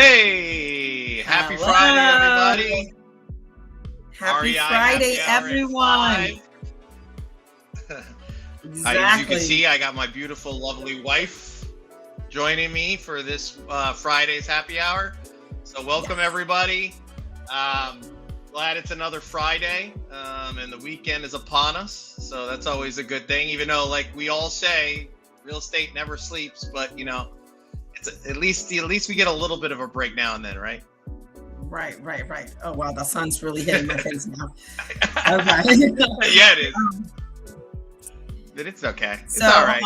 Hey, happy Hello. Friday, everybody. Happy REI Friday, happy hour at everyone. 5. Exactly. As you can see, I got my beautiful, lovely wife joining me for this Friday's happy hour. So welcome, everybody. Glad it's another Friday, and the weekend is upon us. So that's always a good thing, even though, like we all say, real estate never sleeps. But it's at least we get a little bit of a break now and then, right? Right. Oh, wow, the sun's really hitting my face now. Okay. Yeah, it is. But it's okay. It's all right.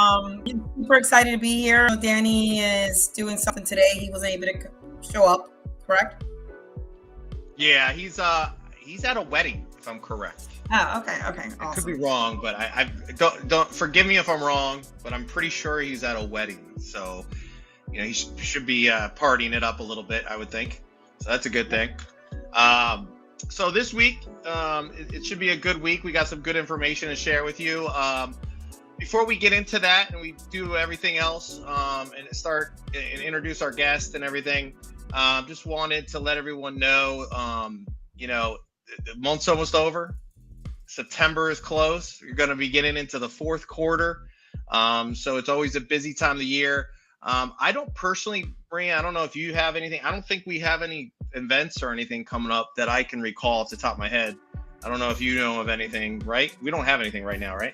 Super excited to be here. Danny is doing something today. He wasn't able to show up, correct? Yeah, he's at a wedding, if I'm correct. Oh, okay. Awesome. I could be wrong, but I don't forgive me if I'm wrong, but I'm pretty sure he's at a wedding. So, he should be partying it up a little bit, I would think. So that's a good thing. So this week, it should be a good week. We got some good information to share with you. Before we get into that and we do everything else, and start and introduce our guest and everything, just wanted to let everyone know, the month's almost over. September is close. You're going to be getting into the fourth quarter. So it's always a busy time of the year. I don't personally, Maria, I don't know if you have anything. I don't think we have any events or anything coming up that I can recall off the top of my head. I don't know if you know of anything, right? We don't have anything right now, right?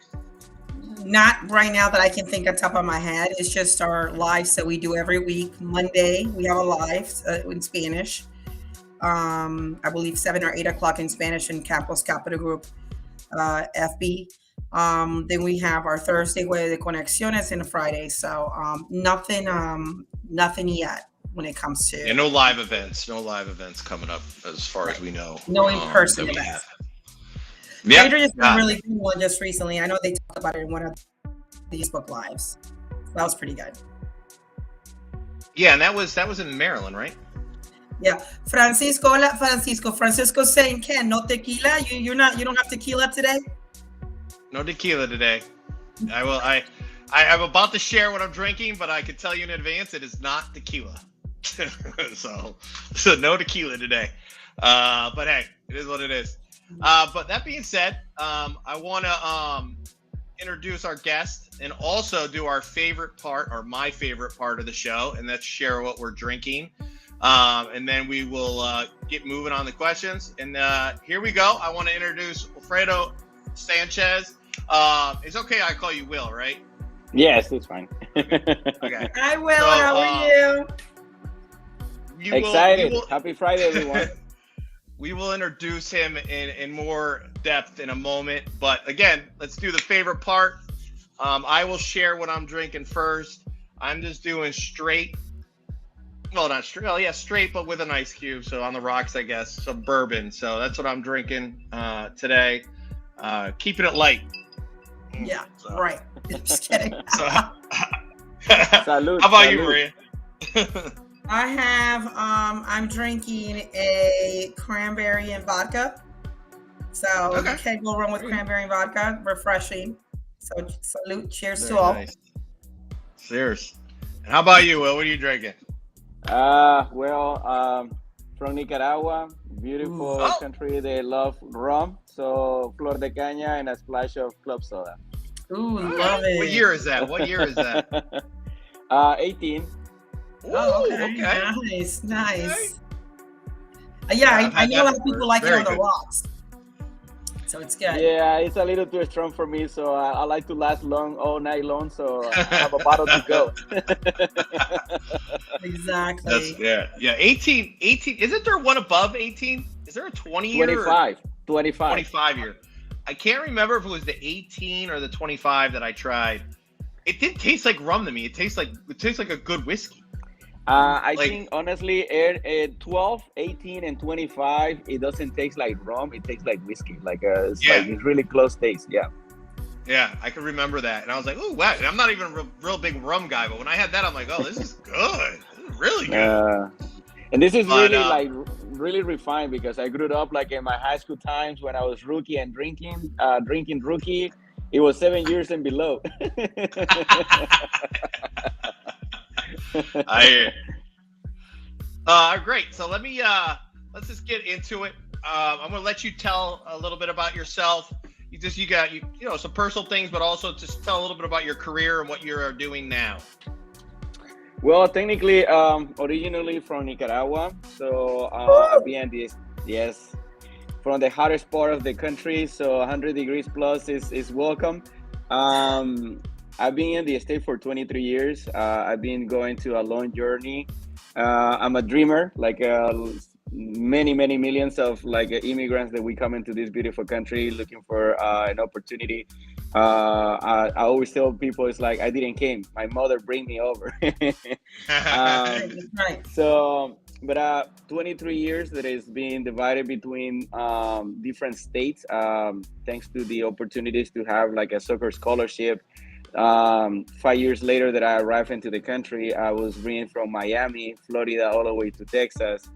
Not right now that I can think on top of my head. It's just our lives that we do every week. Monday, we have a live in Spanish. I believe 7 or 8 o'clock in Spanish in Campos Capital Group, FB. Then we have our Thursday Jueves de Conexiones and Friday. So nothing yet when it comes to no live events coming up as far as we know. No in-person events. Yeah, Trader just did a really good one just recently. I know they talked about it in one of the Facebook lives. That was pretty good. Yeah, and that was in Maryland, right? Yeah, Francisco saying, Ken, no tequila. You don't have tequila today. No tequila today. I'm about to share what I'm drinking, but I can tell you in advance it is not tequila. so no tequila today. But hey, it is what it is. But that being said, I want to introduce our guest and also do our favorite part, or my favorite part of the show, and that's share what we're drinking. And then we will get moving on the questions. And here we go. I want to introduce Wilfredo Sanchez. It's okay I call you Will, right? Yes, it's fine. Okay. Hi, Will. How are you? Excited. Happy Friday, everyone. We will introduce him in more depth in a moment. But again, let's do the favorite part. I will share what I'm drinking first. I'm just doing straight. Well, not straight. Well, yeah, straight, but with an ice cube. So on the rocks, I guess. Some bourbon. So that's what I'm drinking today. Keeping it light. Yeah, right. Just kidding. Salud. How about you, Maria? I have, I'm drinking a cranberry and vodka. So you can't go wrong with cranberry and vodka. Refreshing. So salute. Cheers to all. Nice. Cheers. And how about you, Will? What are you drinking? From Nicaragua, beautiful country. They love rum. So flor de caña and a splash of club soda. Ooh, love it. What year is that? 18. Oh, okay. Nice. Yeah, I know a lot of people like it on the rocks. So it's good. Yeah, it's a little too strong for me, so I like to last long all night long, so I have a bottle to go. Exactly. Yeah. 18. Isn't there one above 18? Is there a 20 year? 25 year. I can't remember if it was the 18 or the 25 that I tried. It didn't taste like rum to me. It tastes like a good whiskey. I think honestly, 12, 18, and 25, it doesn't taste like rum. It tastes like whiskey. It's really close taste. Yeah. Yeah, I can remember that, and I was like, "Oh wow!" And I'm not even a real big rum guy, but when I had that, I'm like, "Oh, this is good. This is really good." And this is really refined because I grew up like in my high school times when I was rookie and drinking rookie. It was 7 years and below. I hear. Great. So let's just get into it. I'm gonna let you tell a little bit about yourself. You got some personal things, but also just tell a little bit about your career and what you're doing now. Well, technically, originally from Nicaragua, so I've been this, yes, from the hottest part of the country, so 100 degrees plus is welcome. I've been in the state for 23 years. I've been going to a long journey. I'm a dreamer, like many millions of like immigrants that we come into this beautiful country looking for an opportunity. I always tell people it's like I didn't came, my mother bring me over. Right. So, but 23 years that is being divided between different states, thanks to the opportunities to have like a soccer scholarship. 5 years later that I arrived into the country, I was bringing from Miami, Florida, all the way to Texas.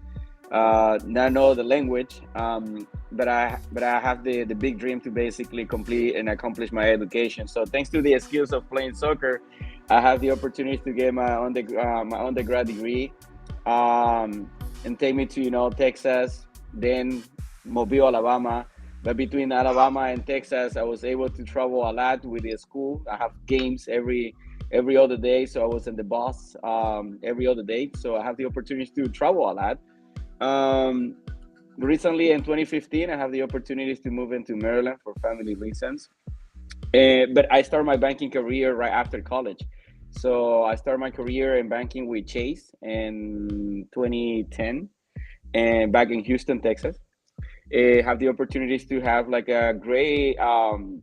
Not know the language, but I have the big dream to basically complete and accomplish my education. So thanks to the skills of playing soccer, I have the opportunity to get my undergrad degree, and take me to Texas, then Mobile, Alabama. But between Alabama and Texas, I was able to travel a lot with the school. I have games every other day, so I was in the bus every other day. So I have the opportunity to travel a lot. Recently in 2015, I have the opportunity to move into Maryland for family reasons. But I started my banking career right after college. So I started my career in banking with Chase in 2010, and back in Houston, Texas. Have the opportunities to have like a great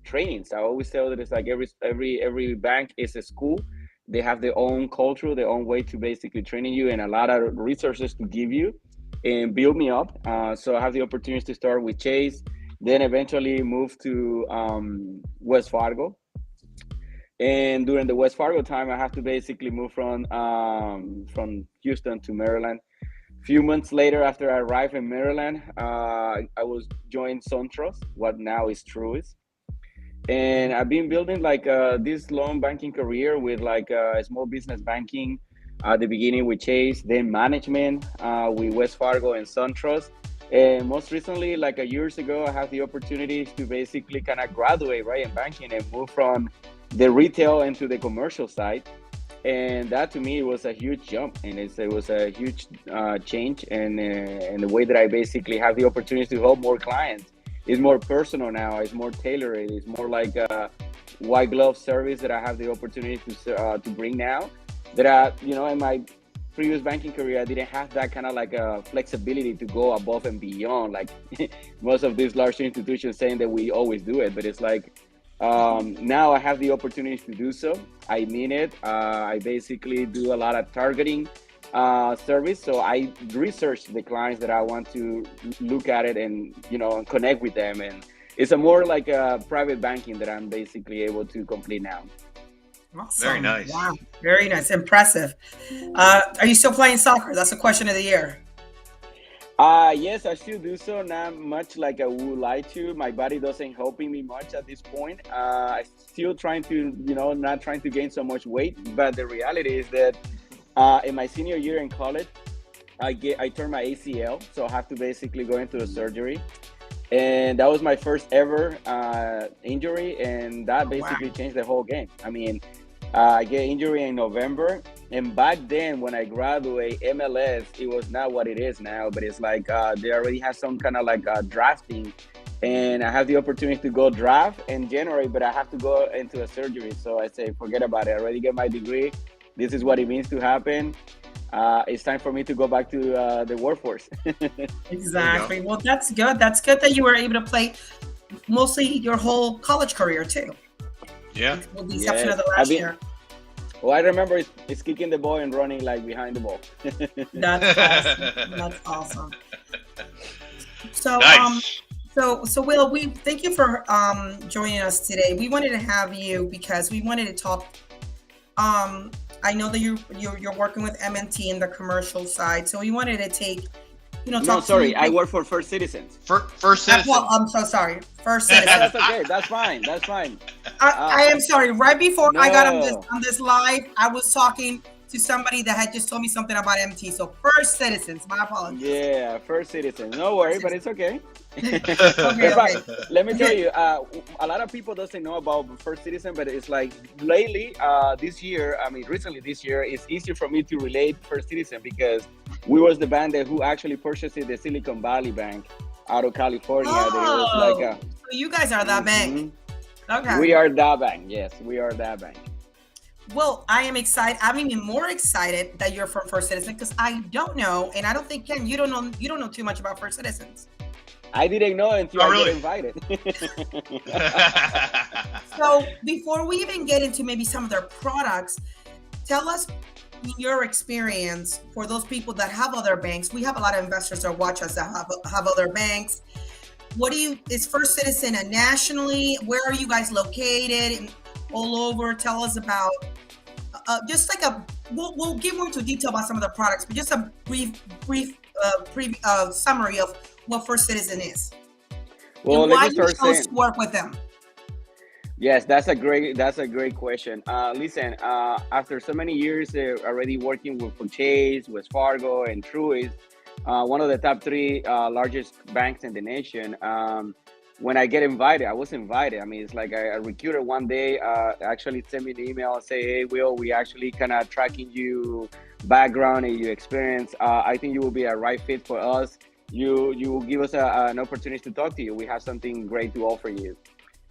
trainings. I always tell that it's like every bank is a school. They have their own culture, their own way to basically training you, and a lot of resources to give you and build me up. So I have the opportunity to start with Chase, then eventually move to West Fargo. And during the West Fargo time, I have to basically move from Houston to Maryland. Few months later, after I arrived in Maryland, I was joined SunTrust, what now is Truist. And I've been building like this long banking career with like small business banking at the beginning with Chase, then management with West Fargo and SunTrust. And most recently, like years ago, I had the opportunities to basically kind of graduate right in banking and move from the retail into the commercial side. And that to me was a huge jump, and it was a huge change, and the way that I basically have the opportunity to help more clients. It's more personal now. It's more tailored. It's more like a white glove service that I have the opportunity to bring now. That in my previous banking career, I didn't have that kind of like flexibility to go above and beyond. Like most of these large institutions saying that we always do it, but it's like now I have the opportunity to do so. I mean it. I basically do a lot of targeting service. So I research the clients that I want to look at it and connect with them. And it's a more like a private banking that I'm basically able to complete now. Awesome. Very nice. Wow. Very nice. Impressive. Are you still playing soccer? That's the question of the year. Yes, I still do so. Not much like I would like to. My body doesn't helping me much at this point. I still trying to, not trying to gain so much weight. But the reality is that in my senior year in college, I turned my ACL, so I have to basically go into a surgery. And that was my first ever injury, and that basically changed the whole game. I mean, I get injury in November, and back then when I graduate MLS, it was not what it is now, but it's like they already have some kind of like drafting, and I have the opportunity to go draft in January, but I have to go into a surgery. So I say, forget about it. I already get my degree. This is what it means to happen. It's time for me to go back to the workforce. Exactly. Well, that's good. That's good that you were able to play mostly your whole college career too. Yeah. With the exception of the last year. Well, I remember it's kicking the ball and running like behind the ball. That's awesome. That's awesome. So, Nice. So Will, we thank you for joining us today. We wanted to have you because we wanted to talk. I know that you're working with M&T in the commercial side, so we wanted to take. No, sorry, I work for First Citizens. First Citizens. Well, I'm so sorry. First Citizens. That's okay. That's fine. That's fine. I am sorry. Right before I got on this live, I was talking to somebody that had just told me something about MT. So First Citizens, my apologies. Yeah, First Citizen. No worry, but it's okay. Okay, In fact, okay. let me tell you, a lot of people doesn't know about First Citizen, but it's like lately, this year, I mean, recently this year, it's easier for me to relate First Citizen because we was the bank that who actually purchased the Silicon Valley Bank out of California. That it was like a, So you guys are that bank. Okay. we are that bank. Yes, we are that bank. Well, I am excited. I'm even more excited that you're from First Citizen because I don't know, and I don't think Ken, you don't know too much about First Citizens. I didn't know until Oh, I really? got invited. So before we even get into maybe some of their products, tell us your experience for those people that have other banks. We have a lot of investors that watch us that have other banks. Is First Citizen a nationally? Where are you guys located? And all over. Tell us about just like we'll get more into detail about some of the products, but just a brief summary of what First Citizen is. Well, and let why me start you chose saying. to work with them. Yes, that's a great question. Listen, after so many years already working for Chase, Wells Fargo, and Truist, one of the top three largest banks in the nation. When I get invited, I was invited. I mean, it's like a recruiter one day actually sent me an email and say, "Hey, Will, we actually kind of tracking you background and your experience. I think you will be a right fit for us. You will give us an opportunity to talk to you. We have something great to offer you."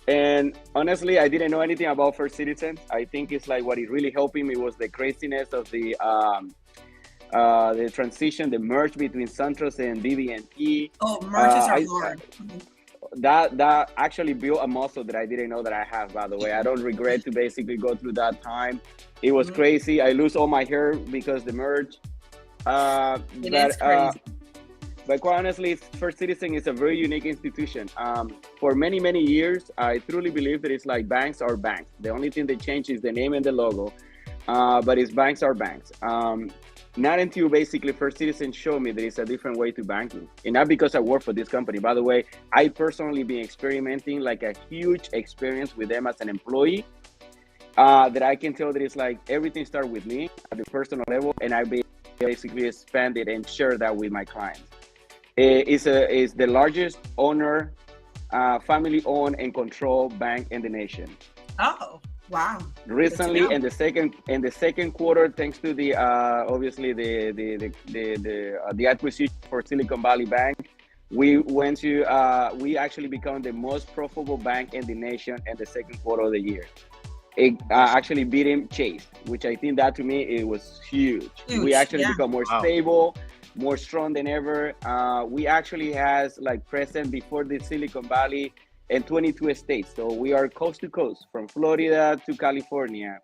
And honestly, I didn't know anything about First Citizen. I think it's like what is really helping me was the craziness of the transition, the merge between SunTrust and BB&T. Oh, mergers are I- hard. that actually built a muscle that I didn't know that I have, by the way. I don't regret to basically go through that time. It was crazy. I lose all my hair because the merge. It is crazy. But quite honestly, First Citizen is a very unique institution. For many, many years, I truly believe that it's like banks are banks. The only thing that changed is the name and the logo, but it's banks are banks. Not until basically First Citizen showed me there is a different way to banking. And not because I work for this company. By the way, I personally been experimenting like a huge experience with them as an employee that I can tell that it's like everything started with me at the personal level, and I basically expanded and share that with my clients. It's the largest owner, family-owned and controlled bank in the nation. Oh, wow. Recently, in the second quarter, thanks to the obviously the acquisition for Silicon Valley Bank, we actually become the most profitable bank in the nation in the second quarter of the year. It actually beating Chase, which I think that to me it was huge. We actually become more stable, more strong than ever. We actually has like present before the Silicon Valley in 22 states. So we are coast to coast from Florida to California.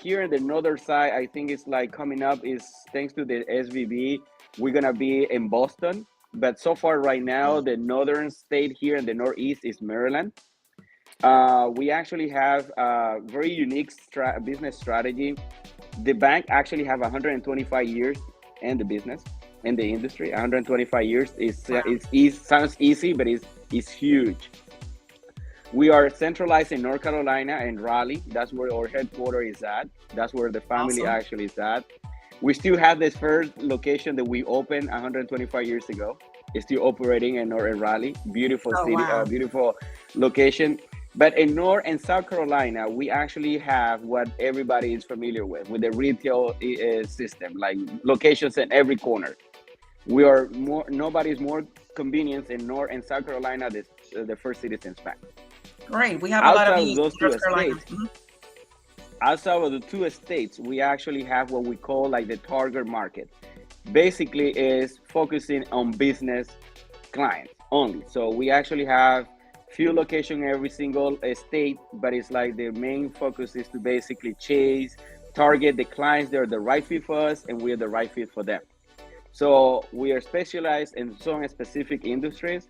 Here in the northern side, I think it's like coming up is thanks to the SVB. We're gonna be in Boston, but so far right now, the northern state here in the Northeast is Maryland. We actually have a very unique business strategy. The bank actually have 125 years in the business, in the industry. 125 years sounds easy, but it's huge. We are centralized in North Carolina and Raleigh. That's where our headquarters is at. That's where the family actually is at. We still have this first location that we opened 125 years ago. It's still operating in Raleigh. Beautiful city, beautiful location. But in North and South Carolina, we actually have what everybody is familiar with the retail system, like locations in every corner. Nobody's more convenience in North and South Carolina than the First Citizens Bank. Great. We have a lot of these those in two North Carolina. states. Outside of the two states, we actually have what we call like the target market. Basically is focusing on business clients only. So we actually have few locations in every single state, but it's like the main focus is to basically target the clients that are the right fit for us, and we're the right fit for them. So we are specialized in some specific industries.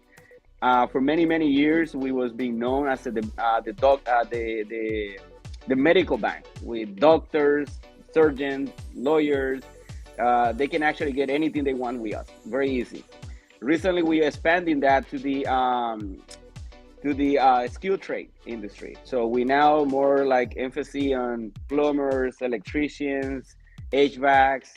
For many, many years, we was being known as the medical bank with doctors, surgeons, lawyers. They can actually get anything they want with us, very easy. Recently, we are expanding that to the skill trade industry. So we now more like emphasis on plumbers, electricians, HVACs,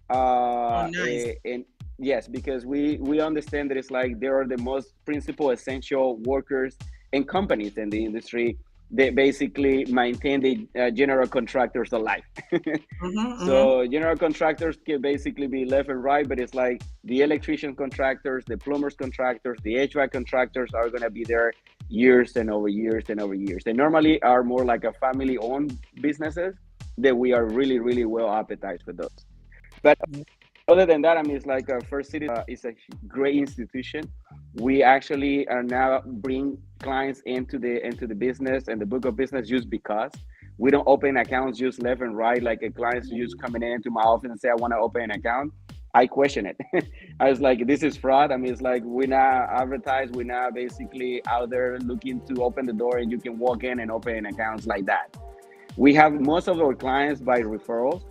Oh, nice. and yes, because we understand that it's like they are the most principal essential workers and companies in the industry that basically maintain the general contractors alive. Mm-hmm. So general contractors can basically be left and right, but it's like the electrician contractors, the plumbers contractors, the HVAC contractors are gonna be there years and over years and over years. They normally are more like a family-owned businesses that we are really, really well appetized for those. But other than that, I mean, it's like First City is a great institution. We actually are now bring clients into the business and the book of business just because we don't open accounts just left and right. Like a client's just coming into my office and say, I want to open an account. I question it. I was like, this is fraud. I mean, it's like we're not advertised. We're not basically out there looking to open the door and you can walk in and open accounts like that. We have most of our clients by referrals,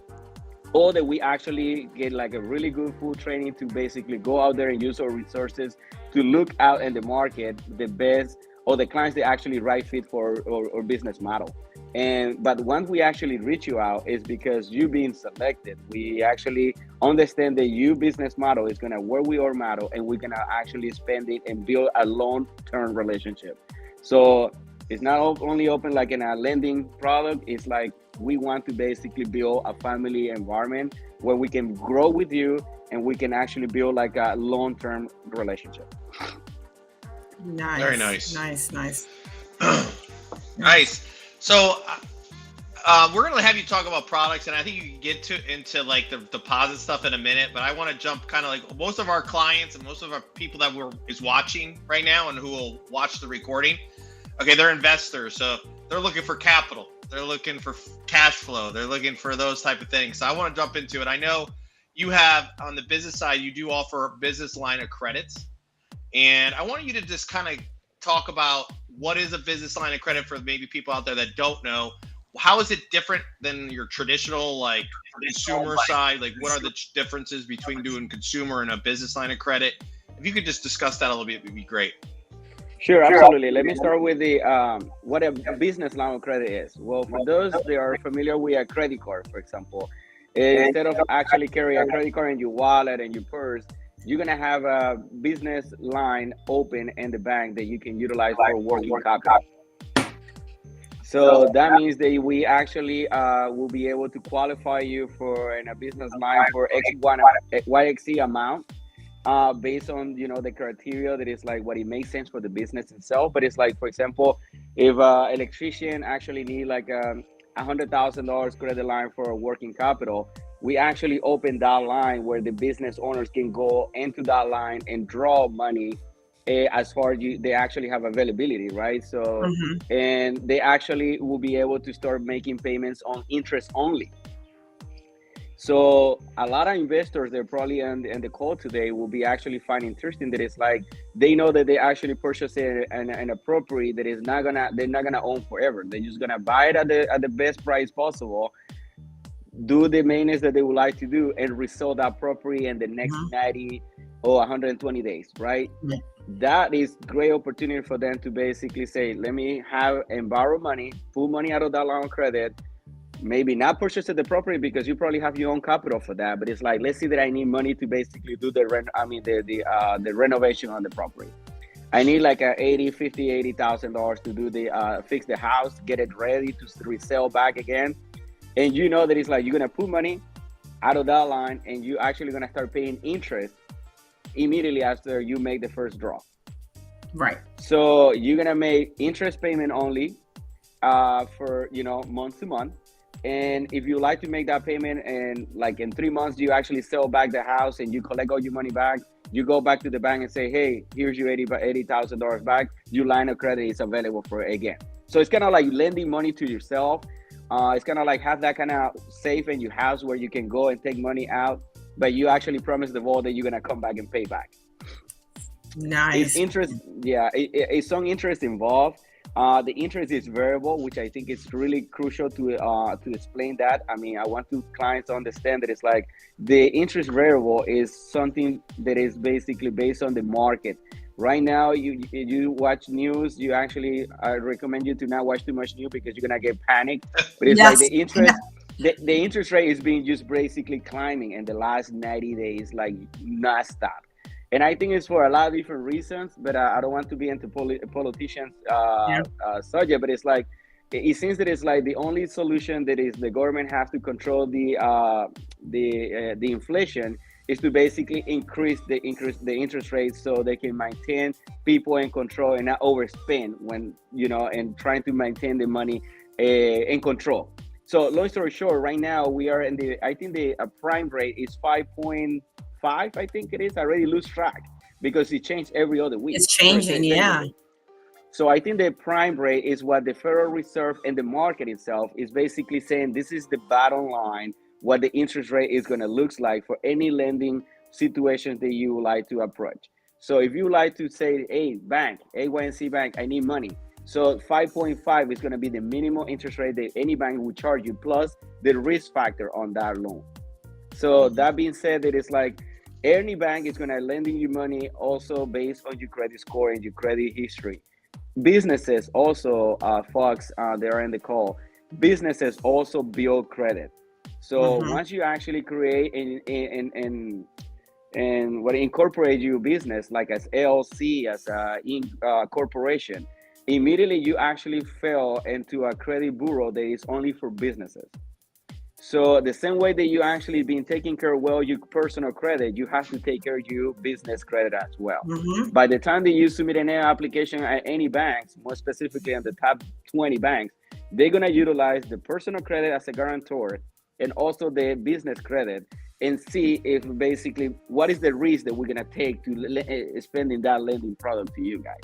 or that we actually get like a really good full training to basically go out there and use our resources to look out in the market the best or the clients that actually right fit for our business model. And but once we actually reach you out is because you being selected. We actually understand that your business model is gonna work with our model and we're gonna actually spend it and build a long-term relationship. So it's not only open like in a lending product, it's like we want to basically build a family environment where we can grow with you and we can actually build like a long-term relationship. Nice. Very nice. Nice. Nice. So we're gonna have you talk about products, and I think you can get into like the deposit stuff in a minute. But I want to jump kind of like most of our clients and most of our people that is watching right now and who will watch the recording. Okay, they're investors, so they're looking for capital. They're looking for cash flow. They're looking for those type of things. So I want to jump into it. I know you have on the business side, you do offer a business line of credits, and I want you to just kind of talk about what is a business line of credit for maybe people out there that don't know. How is it different than your traditional like consumer side? Like what are the differences between doing consumer and a business line of credit? If you could just discuss that a little bit, it would be great. Sure, absolutely. Let me start with the what a business line of credit is. Well, for those that are familiar with a credit card, for example, instead of actually carrying a credit card in your wallet and your purse, you're gonna have a business line open in the bank that you can utilize for working capital. So that means that we actually will be able to qualify you for in a business line for YXC amount. Based on the criteria that is like what it makes sense for the business itself. But it's like, for example, if electrician actually need like $100,000 credit line for working capital, we actually open that line where the business owners can go into that line and draw money as far as they actually have availability, right? So Mm-hmm. and they actually will be able to start making payments on interest only. So a lot of investors that are probably on the call today will be actually finding interesting that it's like they know that they actually purchase an property that is they're not gonna own forever. They're just gonna buy it at the best price possible, do the maintenance that they would like to do, and resell that property in the next 90 or 120 days, right? Yeah. That is great opportunity for them to basically say, let me have and borrow money, pull money out of that line of credit, maybe not purchase the property because you probably have your own capital for that. But it's like, let's see that I need money to basically do the renovation on the property. I need like a $80,000 to do the fix the house, get it ready to resell back again. And you know that it's like you're gonna put money out of that line and you actually gonna start paying interest immediately after you make the first draw. Right. So you're gonna make interest payment only for month to month. And if you like to make that payment and like in 3 months you actually sell back the house and you collect all your money back, you go back to the bank and say, hey, here's your $80,000 back. Your line of credit is available for it again. So it's kind of like lending money to yourself. It's kind of like have that kind of safe in your house where you can go and take money out, but you actually promise the vault that you're gonna come back and pay back. Nice. It's interest, yeah, it's some interest involved. The interest is variable, which I think is really crucial to explain that. I mean, I want clients to understand that it's like the interest variable is something that is basically based on the market. Right now, you watch news. I recommend you to not watch too much news because you're gonna get panicked. But it's like the interest. the interest rate is being just basically climbing in the last 90 days, like not stop. And I think it's for a lot of different reasons, but I don't want to be into politicians Yeah. subject, but it's like, it seems that it's like the only solution that is the government have to control the inflation is to basically increase the interest rates so they can maintain people in control and not overspend when, and trying to maintain the money in control. So long story short, right now we are in I think the prime rate is 5.5, I think it is. I already lose track because it changed every other week. It's changing, yeah. So I think the prime rate is what the Federal Reserve and the market itself is basically saying this is the bottom line, what the interest rate is going to look like for any lending situations that you would like to approach. So if you like to say, hey, bank, AYNC Bank, I need money. So 5.5 is going to be the minimum interest rate that any bank will charge you, plus the risk factor on that loan. So that being said, it is like any bank is going to lending you money also based on your credit score and your credit history. Businesses also, Fox, they are in the call. Businesses also build credit. So once you actually create and what incorporate your business like as LLC, as a corporation, immediately you actually fell into a credit bureau that is only for businesses. So the same way that you actually been taking care of well your personal credit, you have to take care of your business credit as well. By the time that you submit an application at any banks, more specifically on the top 20 banks, they're gonna utilize the personal credit as a guarantor and also the business credit and see if basically what is the risk that we're gonna take to spending that lending product to you guys.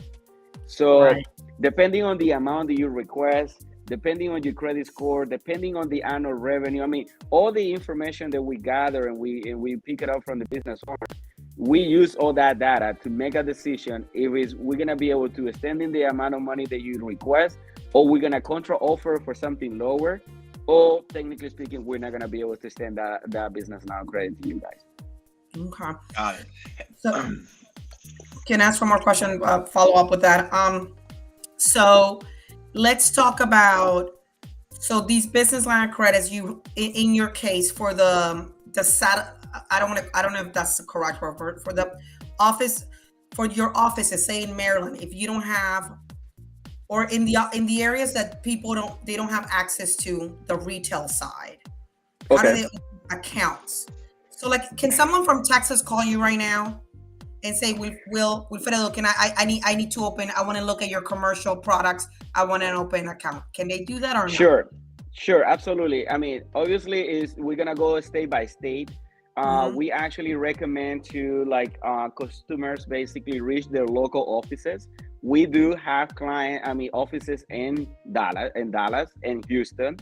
So depending on the amount that you request, depending on your credit score, depending on the annual revenue, I mean, all the information that we gather and we pick it up from the business owner, we use all that data to make a decision if we're gonna be able to extend in the amount of money that you request, or we're gonna contra offer for something lower, or technically speaking, we're not gonna be able to extend that business now credit to you guys. Okay. Got it. So, can I ask one more question? Follow up with that. So let's talk about these business line of credits. You, in your case, for the I don't know if that's the correct word for the office, for your offices, say in Maryland, if you don't have, or in the areas that people don't have access to the retail side, how do they open accounts? So like, can someone from Texas call you right now and say, Wilfredo, can I need to open, I want to look at your commercial products, I want to open an account. Can they do that or not? Sure, absolutely. I mean, obviously we're gonna go state by state. We actually recommend to customers basically reach their local offices. We do have offices in Dallas and Houston.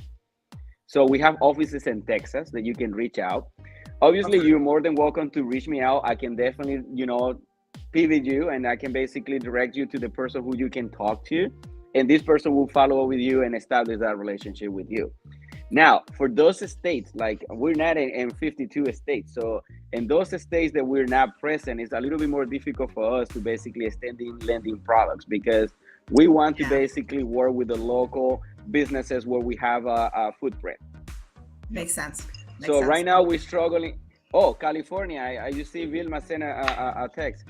So we have offices in Texas that you can reach out. Obviously, you're more than welcome to reach me out. I can definitely, pivot you, and I can basically direct you to the person who you can talk to. And this person will follow up with you and establish that relationship with you. Now, for those states, like we're not in 52 states. So in those states that we're not present, it's a little bit more difficult for us to basically extending lending products because we want to basically work with the local businesses where we have a footprint. Makes sense. Right now we're struggling. Oh, California, I just see Vilma send a text.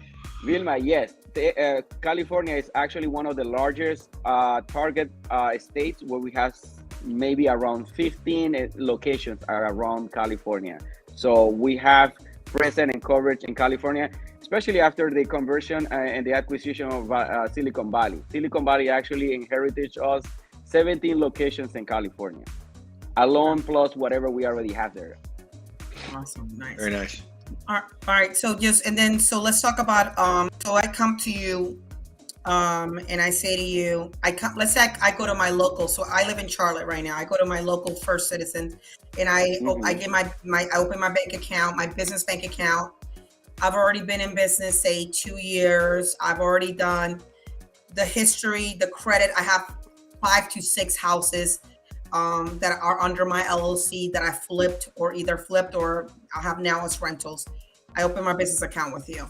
Vilma, yes, California is actually one of the largest target states where we have maybe around 15 locations around California. So we have presence and coverage in California, especially after the conversion and the acquisition of Silicon Valley. Silicon Valley actually inherited us 17 locations in California, alone plus whatever we already have there. Awesome, nice. Very nice. All right. So let's talk about, so I come to you, and I say to you, let's say I go to my local, so I live in Charlotte right now. I go to my local First Citizens and I get I open my bank account, my business bank account. I've already been in business, say 2 years. I've already done the history, the credit. I have 5 to 6 houses that are under my LLC that I flipped or I have now as rentals. I open my business account with you.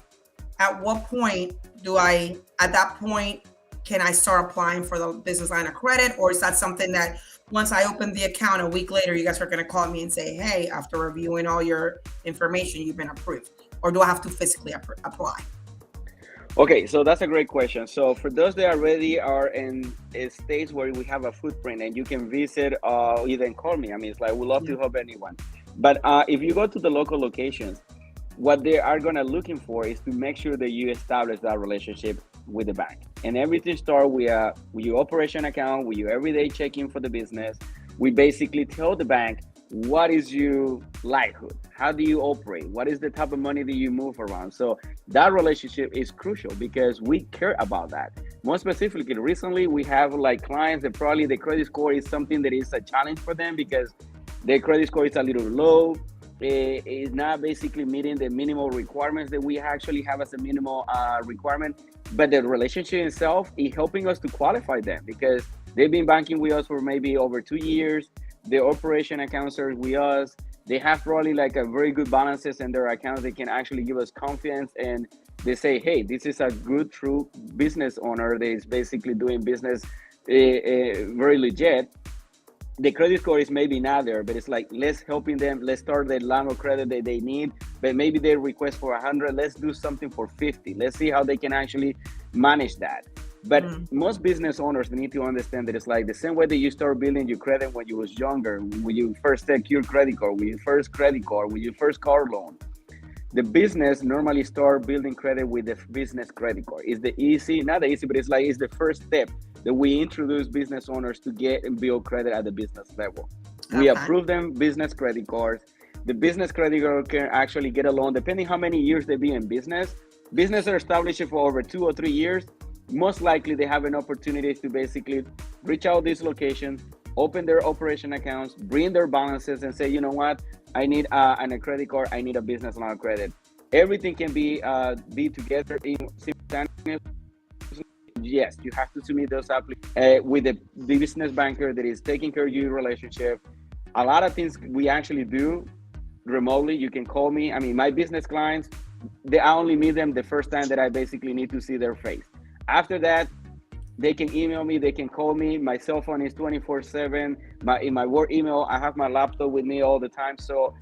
At what point can I start applying for the business line of credit? Or is that something that once I open the account a week later, you guys are going to call me and say, hey, after reviewing all your information, you've been approved? Or do I have to physically apply? Okay, so that's a great question. So for those that already are in states where we have a footprint and you can visit, even call me. I mean, it's like, we love to help anyone. But if you go to the local locations, what they are gonna looking for is to make sure that you establish that relationship with the bank. And everything starts with your operation account, with your everyday checking for the business. We basically tell the bank, what is your livelihood? How do you operate? What is the type of money that you move around? So that relationship is crucial because we care about that. More specifically, recently we have like clients that probably the credit score is something that is a challenge for them because their credit score is a little low. It is not basically meeting the minimal requirements that we actually have as a minimal requirement. But the relationship itself is helping us to qualify them because they've been banking with us for maybe over 2 years. The operation accounts are with us. They have probably like a very good balances in their accounts. They can actually give us confidence and they say, hey, this is a good, true business owner that is basically doing business very legit. The credit score is maybe not there, but it's like, let's helping them. Let's start the line of credit that they need, but maybe they request for 100. Let's do something for 50. Let's see how they can actually manage that. But most business owners need to understand that it's like the same way that you start building your credit when you was younger, when you first take your credit card, with your first credit card, with your first car loan. The business normally start building credit with the business credit card. It's the easy, not the easy, but it's like it's the first step that we introduce business owners to get and build credit at the business level. We approve them business credit cards. The business credit card can actually get a loan depending how many years they be in business. Business are established for over 2 or 3 years. Most likely they have an opportunity to basically reach out this location, open their operation accounts, bring their balances and say, you know what, I need a credit card, I need a business line of credit. Everything can be together in simultaneously. Yes, you have to submit those applications with the business banker that is taking care of your relationship. A lot of things we actually do remotely. You can call me. I mean, my business clients, I only meet them the first time that I basically need to see their face. After that, they can email me, they can call me. My cell phone is 24/7. In my work email, I have my laptop with me all the time. So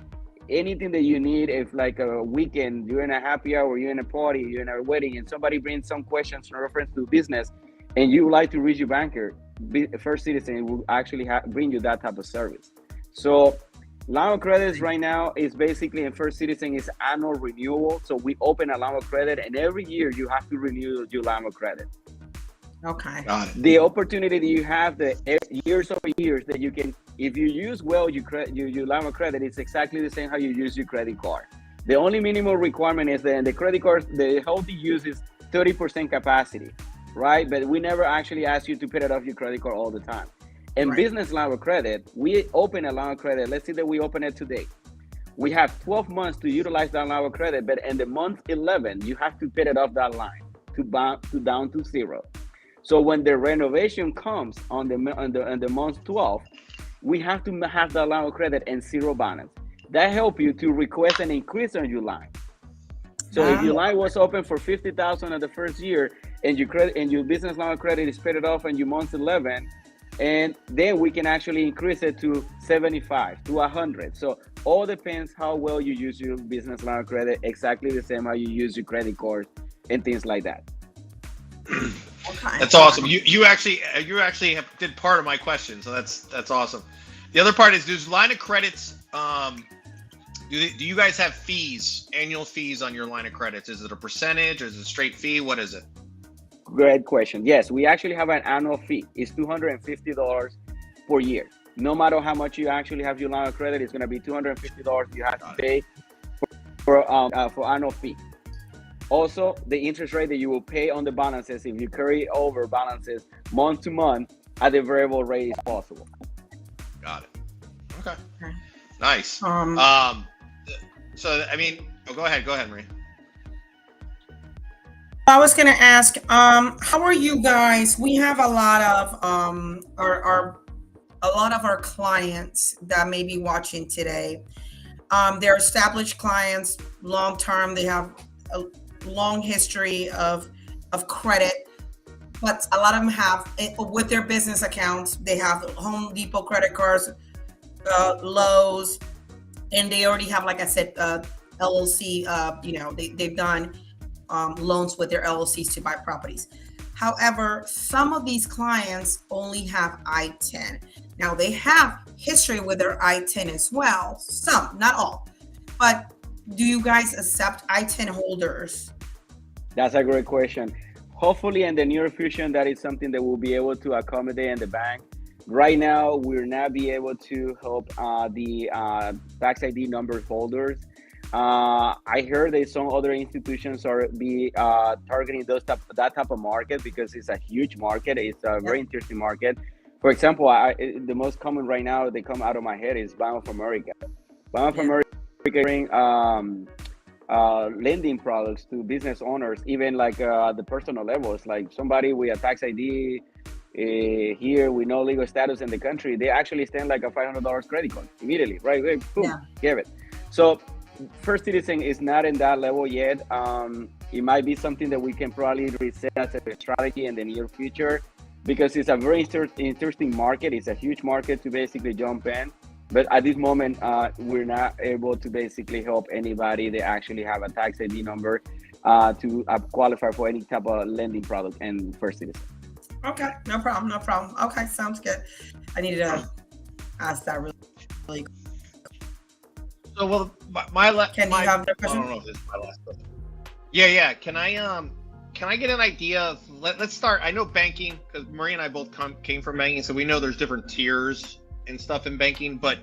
anything that you need, if like a weekend, you're in a happy hour, you're in a party, you're in a wedding, and somebody brings some questions in reference to business, and you would like to reach your banker, First Citizen will actually bring you that type of service. So line of credits right now is basically in First Citizen is annual renewal. So we open a line of credit, and every year you have to renew your line of credit. Okay. Got it. The opportunity that you have, the years over years that you can, if you use well your line of credit, it's exactly the same how you use your credit card. The only minimum requirement is that the credit card, the healthy use is 30% capacity, right? But we never actually ask you to pay it off your credit card all the time. And business line of credit, we open a line of credit. Let's say that we open it today. We have 12 months to utilize that line of credit, but in the month 11, you have to pay it off that line to down to zero. So when the renovation comes on the month 12, we have to have the line of credit and zero balance. That help you to request an increase on your line. So if your line was open for 50,000 in the first year, and your business line of credit is paid off in your month 11, and then we can actually increase it to 75 to 100. So all depends how well you use your business line of credit. Exactly the same how you use your credit cards and things like that. Okay. That's awesome. You actually did part of my question, so that's awesome. The other part is, does line of credits do you guys have fees, annual fees on your line of credits? Is it a percentage or is it a straight fee? What is it? Great question. Yes, we actually have an annual fee. It's $250 per year. No matter how much you actually have your line of credit, it's going to be $250 you have to pay for annual fee. Also, the interest rate that you will pay on the balances, if you carry over balances month to month, at the variable rate is possible. Got it. Okay. Nice. So I mean, go ahead, Marie. I was going to ask, how are you guys? We have a lot of our clients that may be watching today. They're established clients, long term. They have a long history of credit. but a lot of them have with their business accounts. They have Home Depot credit cards, Lowe's, and they already have, like I said, LLC. They've done loans with their LLCs to buy properties. However, some of these clients only have I-10. Now they have history with their I-10 as well. Some, not all. But do you guys accept I-10 holders? That's a great question. Hopefully in the near future, that is something that we'll be able to accommodate in the bank. Right now, we're not be able to help the tax ID number holders. I heard that some other institutions are targeting that type of market because it's a huge market. It's a very interesting market. For example, the most common right now that come out of my head is Bank of America. Bank of America bring lending products to business owners, even like the personal levels, like somebody with a tax ID here with no legal status in the country, they actually extend like a $500 credit card immediately, right? Boom, give it. So First Citizen is not in that level yet. It might be something that we can probably reset as a strategy in the near future because it's a very interesting market. It's a huge market to basically jump in. But at this moment, we're not able to basically help anybody that actually have a tax ID number to qualify for any type of lending product in First Citizen. Okay, no problem. Okay, sounds good. I needed to ask that really. So, well, my last. Can you have the question? I don't know if this is my last question. Yeah. Can I get an idea of? Let's start. I know banking because Marie and I both came from banking, so we know there's different tiers and stuff in banking. But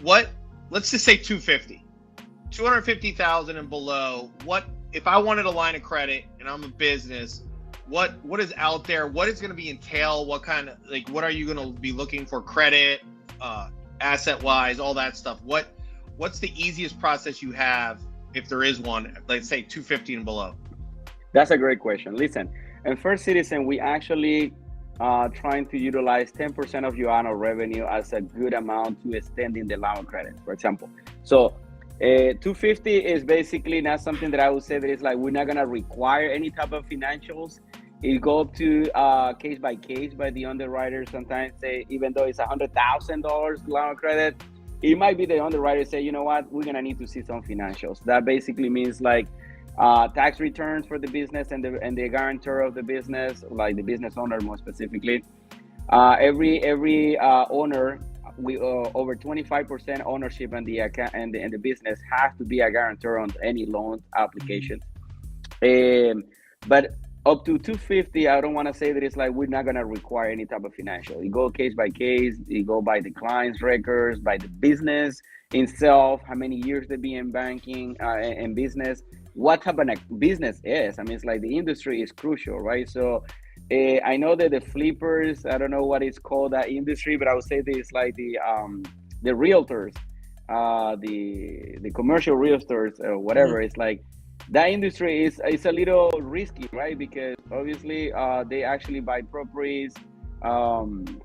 let's just say 250,000 and below. What if I wanted a line of credit and I'm a business? What is out there? What is going to be entail? What kind of what are you going to be looking for? Credit, asset wise, all that stuff. What's the easiest process you have if there is one? Let's say 250 and below. That's a great question. Listen, in First Citizen, we actually trying to utilize 10% of your annual revenue as a good amount to extending the line of credit, for example. So 250 is basically not something that I would say that it's like we're not gonna require any type of financials. It go to case by case by the underwriter. Sometimes say even though it's $100,000 line of credit, it might be the underwriter say, you know what, we're gonna need to see some financials. That basically means like tax returns for the business and the guarantor of the business, like the business owner more specifically. Every owner, we over 25% ownership in the account and the business has to be a guarantor on any loan application. But up to 250, I don't want to say that it's like we're not gonna require any type of financial. You go case by case, you go by the client's records, by the business itself, how many years they be in banking and business, what type of business is. I mean, it's like the industry is crucial, right? So I know that the flippers, I don't know what it's called, that industry, but I would say that it's like the realtors, the commercial realtors or whatever. It's like that industry is a little risky, right? Because obviously they actually buy properties and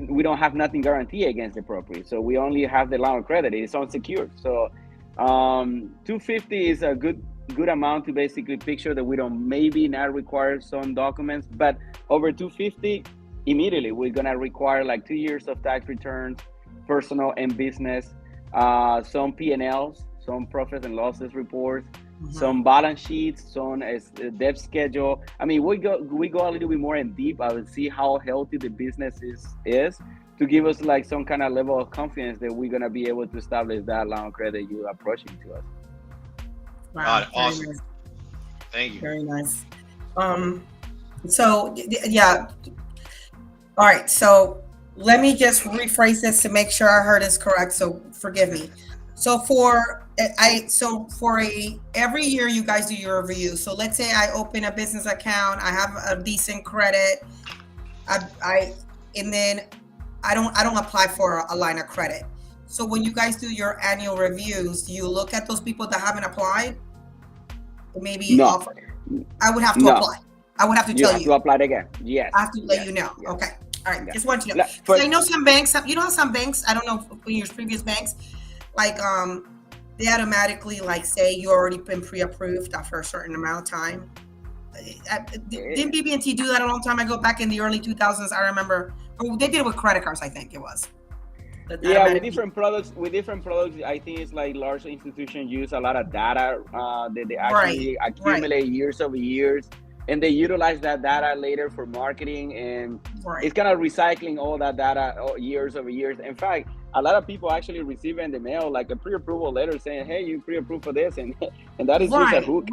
we don't have nothing guaranteed against the property. So we only have the line of credit. It's unsecured. So 250 is a good amount to basically picture that we don't maybe not require some documents, but over 250, immediately we're gonna require like 2 years of tax returns, personal and business, some P&Ls, some profits and losses reports, some balance sheets, some debt schedule. I mean, we go a little bit more in deep. I would see how healthy the business is to give us like some kind of level of confidence that we're gonna be able to establish that line of credit you're approaching to us. Wow, awesome. Nice. Thank you. Very nice. So yeah. All right. So let me just rephrase this to make sure I heard this correct. So forgive me. So every year you guys do your review. So let's say I open a business account, I have a decent credit, and then I don't apply for a line of credit. So when you guys do your annual reviews, do you look at those people that haven't applied? Maybe no. I would have to apply. I would have to tell you. You have to apply again. Yes. I have to let you know. Yes. Okay. All right. Yeah. Just want you to know. So I know some banks, you know, some banks, I don't know in your previous banks, like they automatically like say you already been pre-approved after a certain amount of time. didn't BB&T do that a long time ago, back in the early 2000s? I remember. Or they did it with credit cards, I think it was. Yeah, with different products, I think it's like large institutions use a lot of data that they actually accumulate years over years, and they utilize that data later for marketing, and it's kind of recycling all that data years over years. In fact, a lot of people actually receive in the mail like a pre-approval letter saying, "Hey, you pre-approved for this," and that is just a hook,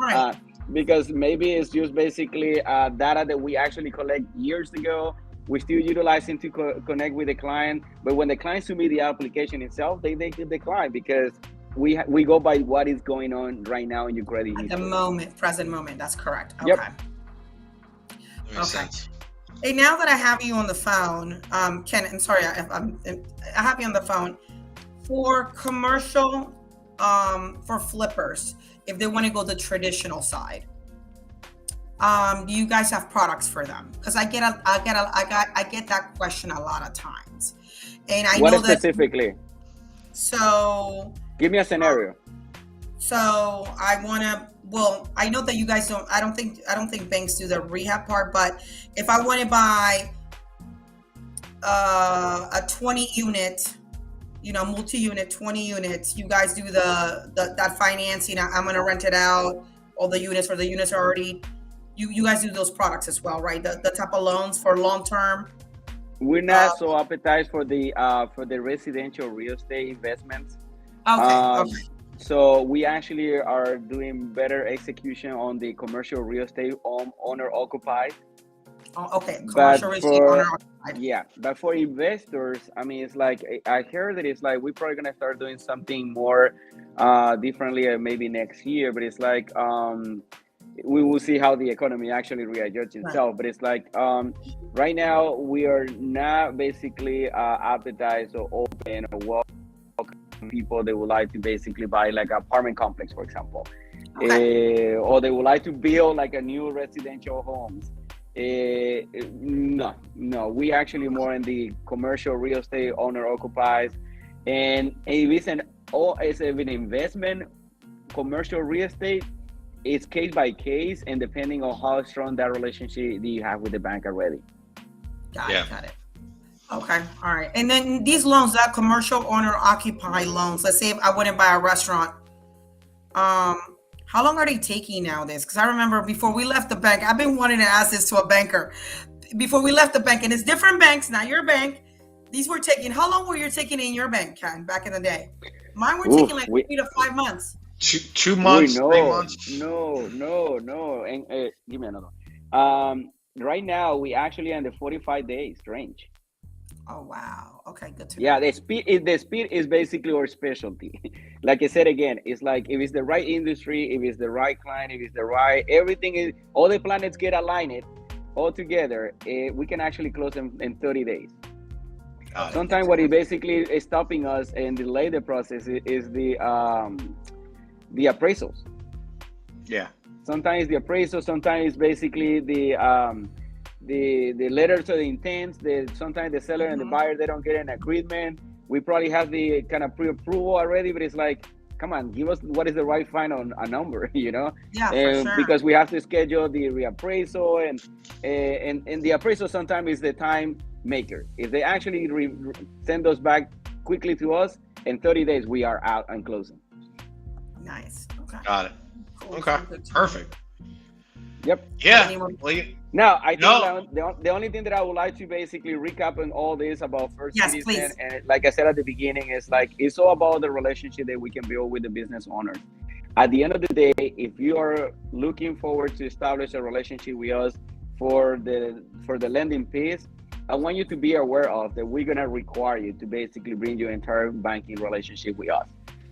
because maybe it's just basically data that we actually collect years ago. We're still utilizing to connect with the client, but when the client submit the application itself, they decline, because we go by what is going on right now in your credit history. At the moment, present moment. That's correct. Okay. Yep. That makes sense. Hey, now that I have you on the phone, Ken, I'm sorry, I have you on the phone for commercial, for flippers, if they want to go the traditional side. Do you guys have products for them? Because I get that question a lot of times, and I know that specifically. So give me a scenario. So I want to. Well, I know that you guys don't. I don't think banks do the rehab part. But if I want to buy a 20 unit, multi-unit, 20 units, you guys do that financing. I'm going to rent it out. All the units, or the units are already. You guys do those products as well, right? The type of loans for long term. We're not so appetized for the residential real estate investments. Okay. So we actually are doing better execution on the commercial real estate owner occupied. Okay. Commercial real estate owner occupied. Yeah, but for investors, I mean, it's like I heard that it's like we're probably gonna start doing something more differently maybe next year. But it's like we will see how the economy actually readjusts itself. Right. But it's like right now we are not basically appetized or open or welcome people that would like to basically buy like an apartment complex, for example, or they would like to build like a new residential homes. No, we actually more in the commercial real estate owner occupies, and if it's an investment, commercial real estate, it's case by case, and depending on how strong that relationship you have with the bank already. Got it. Okay, all right. And then these loans, that commercial owner occupied loans, let's say if I went and buy a restaurant, how long are they taking nowadays? Because I remember before we left the bank, I've been wanting to ask this to a banker. Before we left the bank, and it's different banks, not your bank. These were taking, how long were you taking in your bank, Ken, back in the day? Mine were taking like 3 to 5 months. 2 months, 3 months? No. And give me another. Right now, we actually in the 45 days range. Oh, wow. Okay, good to know. Yeah, the speed is basically our specialty. Like I said again, it's like if it's the right industry, if it's the right client, if it's the right, everything is, all the planets get aligned all together, we can actually close them in 30 days. Sometimes what is basically is stopping us and delay the process is the appraisals. Yeah. Sometimes the appraisal, sometimes basically the letters of intent. Sometimes the seller and the buyer, they don't get an agreement. We probably have the kind of pre-approval already, but it's like, come on, give us what is the right final number, Yeah, for sure. Because we have to schedule the reappraisal, and the appraisal sometimes is the time maker. If they actually send those back quickly to us, in 30 days we are out and closing. Nice. Okay. Got it. Cool. Okay. Perfect. Yep. Yeah. Now, I think the only thing that I would like to basically recap on all this about First Citizen, and like I said at the beginning, is like it's all about the relationship that we can build with the business owners. At the end of the day, if you are looking forward to establish a relationship with us for the lending piece, I want you to be aware of that we're gonna require you to basically bring your entire banking relationship with us.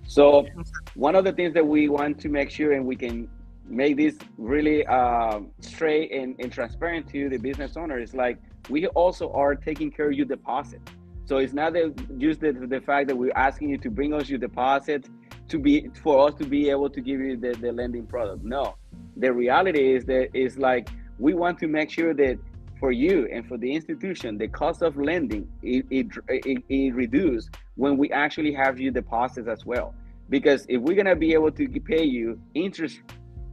So one of the things that we want to make sure, and we can make this really straight and transparent to the business owner, is like we also are taking care of your deposit. So it's not just the fact that we're asking you to bring us your deposit for us to be able to give you the lending product. No, the reality is that it's like we want to make sure that for you and for the institution, the cost of lending it reduces when we actually have you deposits as well. Because if we're gonna be able to pay you interest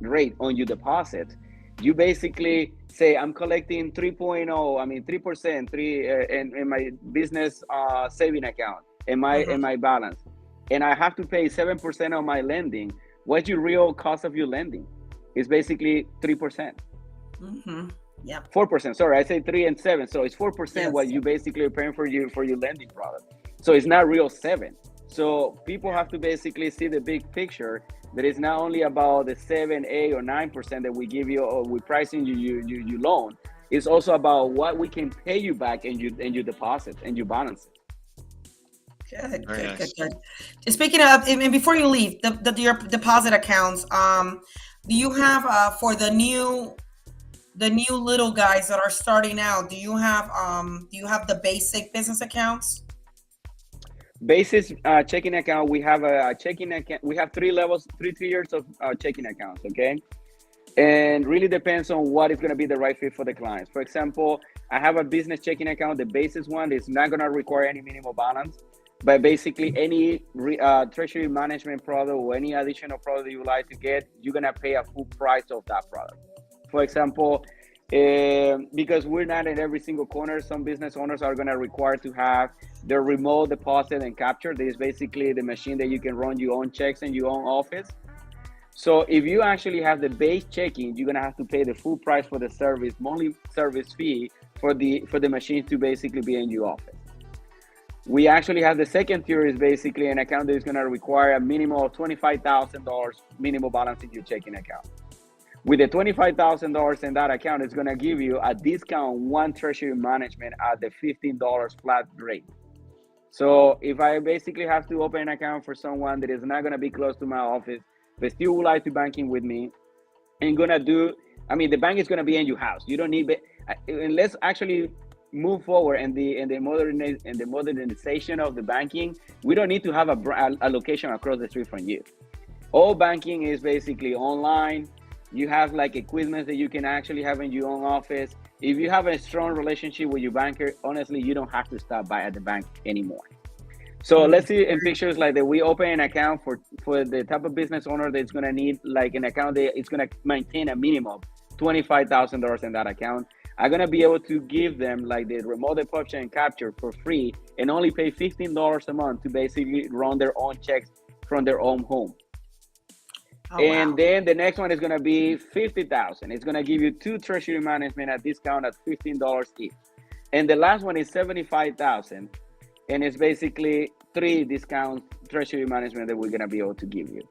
rate on your deposit, You basically say, I'm collecting 3%, in my business saving account, in my balance, and I have to pay 7% of my lending. What's your real cost of your lending? It's basically 3%. Yep. 4%. Sorry, I say 3 and 7. So it's 4% what you basically are paying for your lending product. So it's not real 7. So people have to basically see the big picture, that it's not only about the 7, 8, or 9% that we give you or we pricing you loan. It's also about what we can pay you back and you deposit and you balance it. Good. Speaking of, and before you leave, your deposit accounts, do you have for the new little guys that are starting out, do you have the basic business accounts? Basic checking account. We have a checking account. We have 3 levels, 3 tiers of checking accounts. Okay, and really depends on what is going to be the right fit for the clients. For example, I have a business checking account. The basic one is not going to require any minimum balance, but basically any treasury management product or any additional product you like to get, you're going to pay a full price of that product. For example, because we're not in every single corner, some business owners are going to require to have their remote deposit and capture. This is basically the machine that you can run your own checks in your own office. So if you actually have the base checking, you're going to have to pay the full price for the service, monthly service fee for the machine to basically be in your office. We actually have the second tier, is basically an account that is going to require a minimum of $25,000 minimum balance in your checking account. With the $25,000 in that account, it's going to give you a discount one treasury management at the $15 flat rate. So if I basically have to open an account for someone that is not going to be close to my office, but still would like to banking with me, and the bank is going to be in your house. You don't need, and let's actually move forward in the modernization of the banking. We don't need to have a location across the street from you. All banking is basically online. You have like equipment that you can actually have in your own office. If you have a strong relationship with your banker, honestly, you don't have to stop by at the bank anymore. So let's see in pictures like that, we open an account for the type of business owner that's going to need like an account that it's going to maintain a minimum $25,000 in that account. I'm going to be able to give them like the remote deposit and capture for free and only pay $15 a month to basically run their own checks from their own home. Then the next one is going to be $50,000. It's going to give you 2 treasury management at discount at $15 each. And the last one is $75,000. And it's basically 3 discounts treasury management that we're going to be able to give you.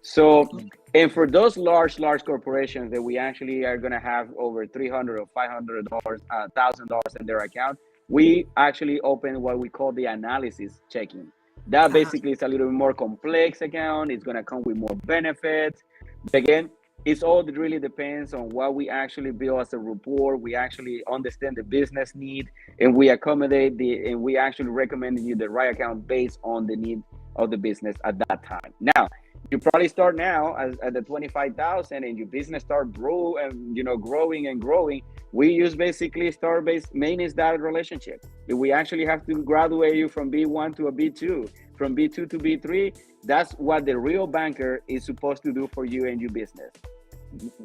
So, and for those large corporations that we actually are going to have over $300 or $500, $1,000 in their account, we actually open what we call the analysis checking. That basically is a little bit more complex account. It's going to come with more benefits. But again, it's all that really depends on what we actually build as a rapport. We actually understand the business need, and we accommodate and we actually recommend you the right account based on the need of the business at that time. Now, you probably start now at the 25,000, and your business start growing and growing. We use basically start-based maintenance that relationship. If we actually have to graduate you from B1 to a B2, from B2 to B3, that's what the real banker is supposed to do for you and your business.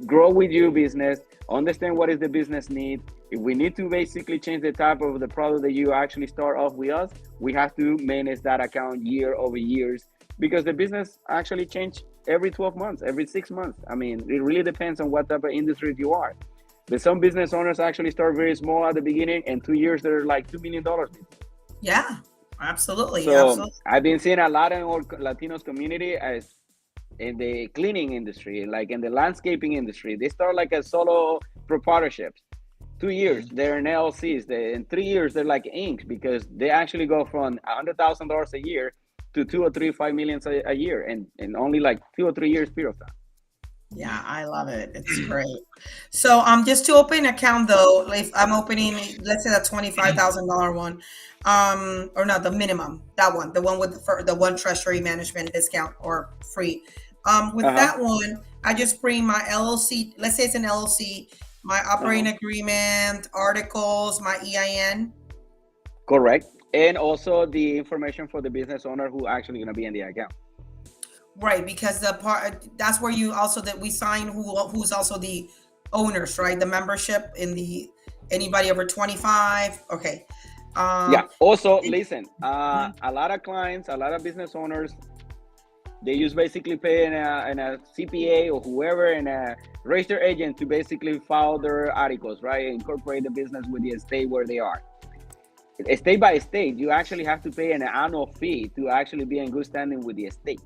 Grow with your business, understand what is the business need. If we need to basically change the type of the product that you actually start off with us, we have to manage that account year over years, because the business actually change every 12 months, every 6 months. I mean, it really depends on what type of industry you are. But some business owners actually start very small at the beginning, and 2 years they're like $2 million. Yeah, absolutely. So absolutely. I've been seeing a lot in our Latinos community as in the cleaning industry, like in the landscaping industry. They start like as solo proprietorships. 2 years they're in LLCs. In 3 years they're like Inc. because they actually go from $100,000 a year to 2 or 3, 5 million a year, and in only like 2 or 3 years period of time. Yeah, I love it. It's great. So just to open an account though, if I'm opening, let's say that $25,000 one, or no, the minimum, that one, the one with the one treasury management discount or free. With that one, I just bring my LLC, let's say it's an LLC, my operating agreement, articles, my EIN. Correct. And also the information for the business owner who actually going to be in the account. Right, because the part that's where you also that we sign who's also the owners, right? The membership in the anybody over 25. Okay. Yeah. Also, And- listen, mhm. a lot of clients, a lot of business owners, they just basically pay in a CPA or whoever and a registered agent to basically file their articles, right? Incorporate the business with the state where they are. State by state, you actually have to pay an annual fee to actually be in good standing with the state.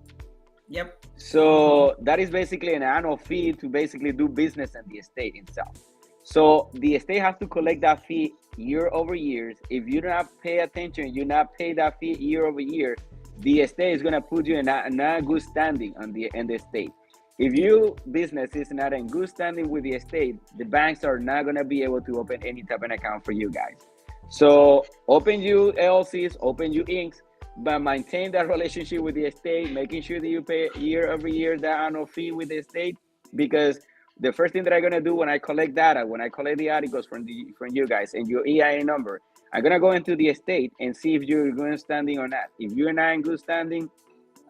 Yep. So that is basically an annual fee to basically do business in the state itself. So the state has to collect that fee year over year. If you do not pay attention, you not pay that fee year over year, the state is gonna put you in a good standing in the state. If your business is not in good standing with the state, the banks are not gonna be able to open any type of account for you guys. So open you LLCs, open you Incs, but maintain that relationship with the state, making sure that you pay year over year that annual fee with the state, because the first thing that I'm gonna do when I collect data, when I collect the articles from you guys and your EIN number, I'm gonna go into the estate and see if you're in good standing or not. If you're not in good standing,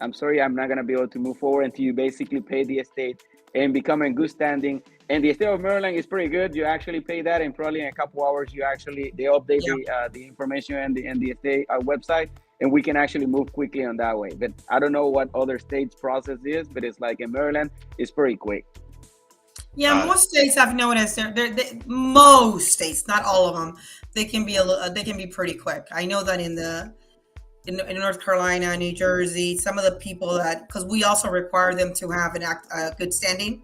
I'm sorry, I'm not gonna be able to move forward until you basically pay the estate and become in good standing. And the state of Maryland is pretty good. You actually pay that, and probably in a couple hours, they update Yeah. the information and the state website, and we can actually move quickly on that way. But I don't know what other states' process is, but it's like in Maryland, it's pretty quick. Yeah, most states I've noticed, most states, not all of them, they can be they can be pretty quick. I know that in North Carolina, New Jersey, some of the people that, because we also require them to have good standing.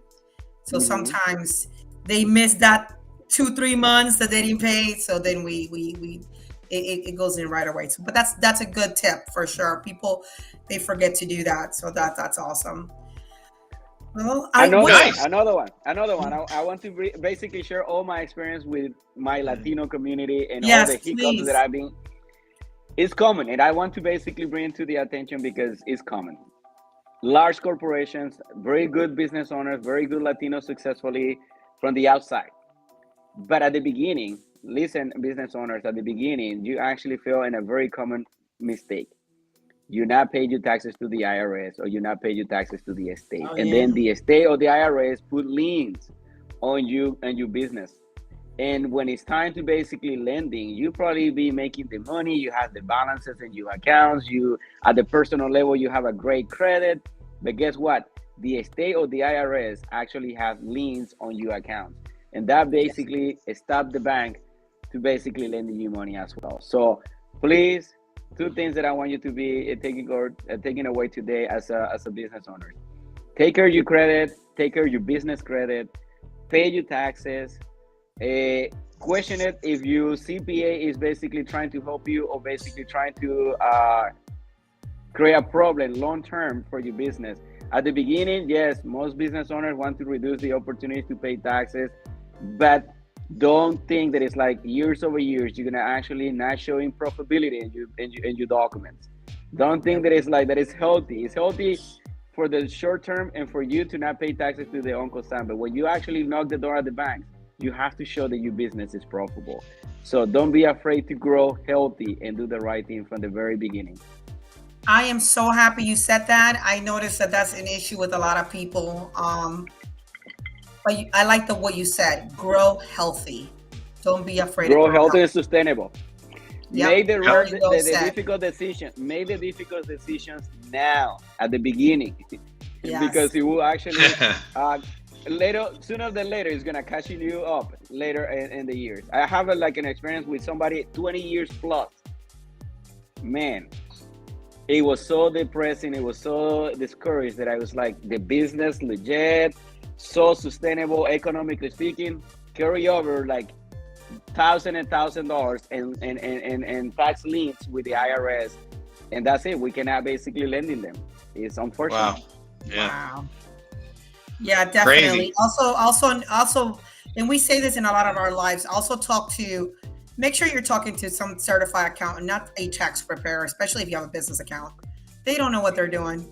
So sometimes they miss that 2-3 months that they didn't pay. So then it goes in right away. So, but that's a good tip for sure. People, they forget to do that. So that's awesome. Well, another one. I want to basically share all my experience with my Latino community and all the hiccups that I've been. It's common, and I want to basically bring it to the attention because it's common. Large corporations, very good business owners, very good Latinos successfully from the outside. But at the beginning, listen, business owners, at the beginning, you actually fell in a very common mistake. You not pay your taxes to the IRS, or you not pay your taxes to the estate. Then the estate or the IRS put liens on you and your business. And when it's time to basically lending, you probably be making the money, you have the balances in your accounts, you at the personal level, you have a great credit. But guess what? The estate or the IRS actually have liens on your accounts. And that basically stopped the bank to basically lending you money as well. So please, 2 things that I want you to be taking away today as a business owner. Take care of your credit, take care of your business credit, pay your taxes. Question it if your CPA is basically trying to help you or basically trying to create a problem long term for your business. At the beginning, yes, most business owners want to reduce the opportunity to pay taxes, but don't think that it's like years over years you're gonna actually not showing profitability in your documents. Don't think that it's like that. It's healthy. It's healthy for the short term and for you to not pay taxes to the Uncle Sam. But when you actually knock the door at the bank, you have to show that your business is profitable. So don't be afraid to grow healthy and do the right thing from the very beginning. I am so happy you said that. I noticed that that's an issue with a lot of people. But I like what you said. Grow healthy. Don't be afraid. Grow healthy and sustainable. Yep. Make the difficult decision. Make the difficult decisions now at the beginning, because it will actually sooner than later, it's gonna catch you up later in the years. I have an experience with somebody 20 years plus. Man, it was so depressing. It was so discouraged that I was like, the business legit, so sustainable, economically speaking, carry over like $1,000 and tax liens with the IRS, and that's it. We cannot basically lending them. It's unfortunate. Wow. Yeah. Wow. Yeah, definitely. Crazy. Also, and we say this in a lot of our lives. Also, make sure you're talking to some certified accountant, not a tax preparer, especially if you have a business account. They don't know what they're doing.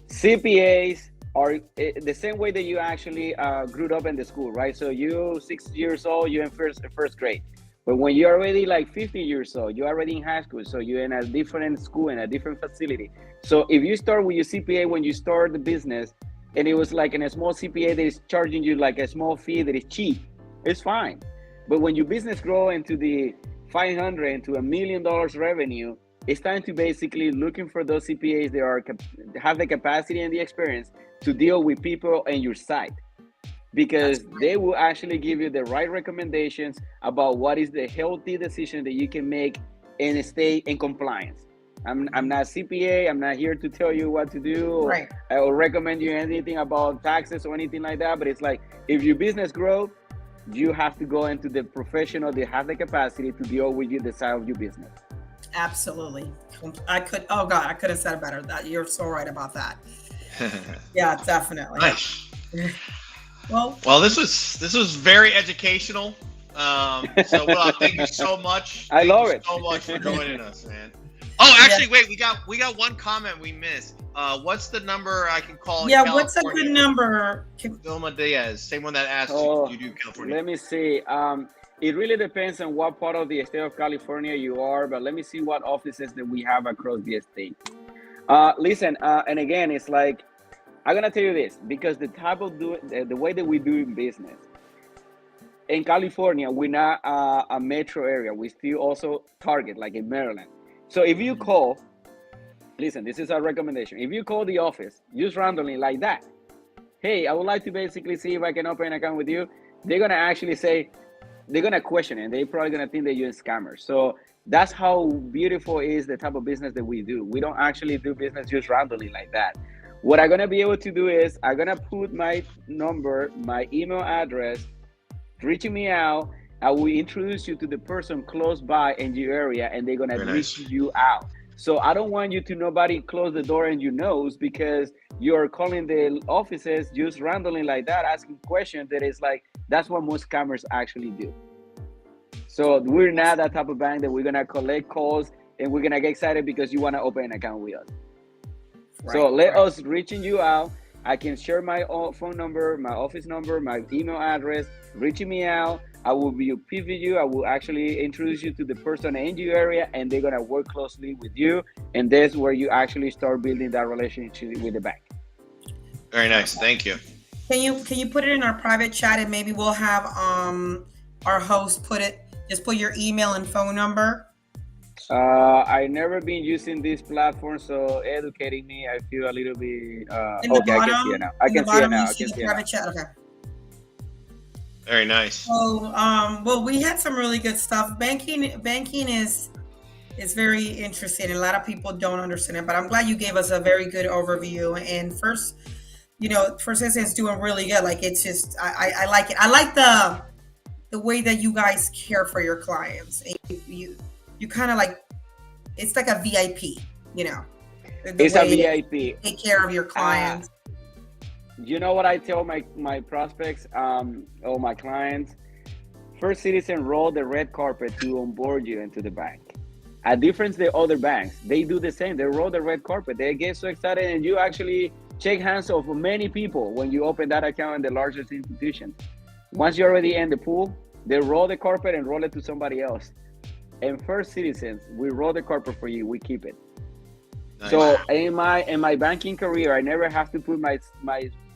CPAs are the same way that you actually grew up in the school, right? So you 6 years old, you're in first grade. But when you're already like 15 years old, you're already in high school. So you're in a different school, in a different facility. So if you start with your CPA when you start the business, and it was like in a small CPA that is charging you like a small fee that is cheap, it's fine. But when your business grow into the 500 into $1 million revenue, it's time to basically looking for those CPAs that have the capacity and the experience to deal with people in your site, because they will actually give you the right recommendations about what is the healthy decision that you can make and stay in compliance. I'm not CPA. I'm not here to tell you what to do or recommend you anything about taxes or anything like that. But it's like, if your business grows, you have to go into the professional that have the capacity to deal with you the side of your business. Absolutely. I could have said it better. That you're so right about that. Yeah, definitely. Nice. Well, this was very educational. So Will, thank you so much. I love it so much for joining us, man. Oh, actually, wait, we got one comment we missed. What's the number I can call? Yeah, what's a good number? Vilma Diaz, same one that asked you do California. Let me see. It really depends on what part of the state of California you are, but let me see what offices that we have across the state. Listen, and again, it's like, I'm gonna tell you this, because the type of the way that we do business in California, we're not a metro area. We still also target like in Maryland. So if you call, listen, this is a recommendation. If you call the office, just randomly like that, hey, I would like to basically see if I can open an account with you. They're gonna actually say, they're gonna question it, and they're probably gonna think that you're a scammer. So that's how beautiful is the type of business that we do. We don't actually do business just randomly like that. What I'm gonna be able to do is I'm gonna put my number, my email address, reaching me out. I will introduce you to the person close by in your area, and they're gonna reach you out. So I don't want you to nobody close the door in your nose, because you're calling the offices just randomly like that, asking questions that is like, that's what most scammers actually do. So we're not that type of bank that we're gonna collect calls and we're gonna get excited because you wanna open an account with us. So let us reaching you out. I can share my phone number, my office number, my email address, reaching me out. I will be with you. I will actually introduce you to the person in your area, and they're gonna work closely with you. And that's where you actually start building that relationship with the bank. Very nice. Thank you. Can you put it in our private chat, and maybe we'll have our host put your email and phone number. I never been using this platform, so educating me, I feel a little bit. I can see it now. I can see it now. I can see it now. Private chat. Okay. Very nice. So, well, we had some really good stuff. Banking is very interesting, and a lot of people don't understand it. But I'm glad you gave us a very good overview. And First Citizens doing really good. Like, it's just, I like it. I like the way that you guys care for your clients. You kind of like, it's like a VIP. It's a VIP. Take care of your clients. You know what I tell my prospects or my clients? First Citizen roll the red carpet to onboard you into the bank. A difference the other banks, they do the same. They roll the red carpet. They get so excited, and you actually shake hands of many people when you open that account in the largest institution. Once you're already in the pool, they roll the carpet and roll it to somebody else. And First Citizens, we roll the carpet for you. We keep it. Nice. So in my banking career, I never have to put my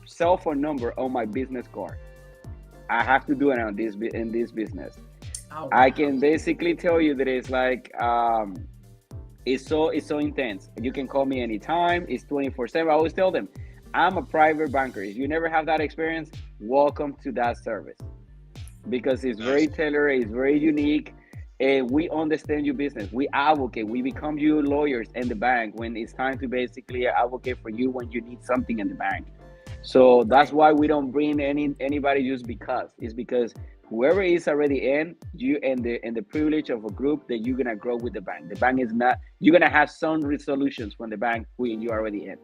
cell phone number on my business card. I have to do it in this business. Oh, wow. I can basically tell you that it's like it's so intense. You can call me anytime. It's 24/7. I always tell them, I'm a private banker. If you never have that experience, welcome to that service, because it's very tailored. It's very unique. And we understand your business. We advocate. We become your lawyers in the bank when it's time to basically advocate for you when you need something in the bank. So that's why we don't bring anybody just because. It's because whoever is already in, you and the privilege of a group that you're gonna grow with the bank. The bank is not. You're gonna have some resolutions from the bank when you're already in.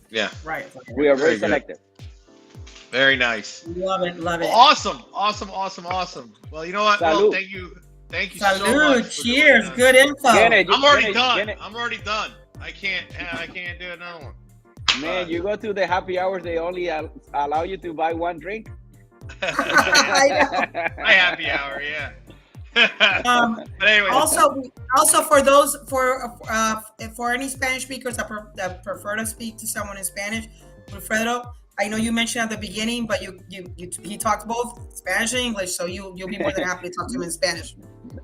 Yeah. Right. We are very selective. Very nice. Love it. Awesome. Well, you know what? Salud. Well, thank you Salud. So much. Cheers. Good info. I'm already done. I can't do another one. Man, you go to the happy hours, they only allow you to buy one drink. I know. My happy hour, yeah. But anyway. Also for any Spanish speakers that prefer to speak to someone in Spanish, Wilfredo, I know you mentioned at the beginning, but he talks both Spanish and English, so you'll be more than happy to talk to him in Spanish.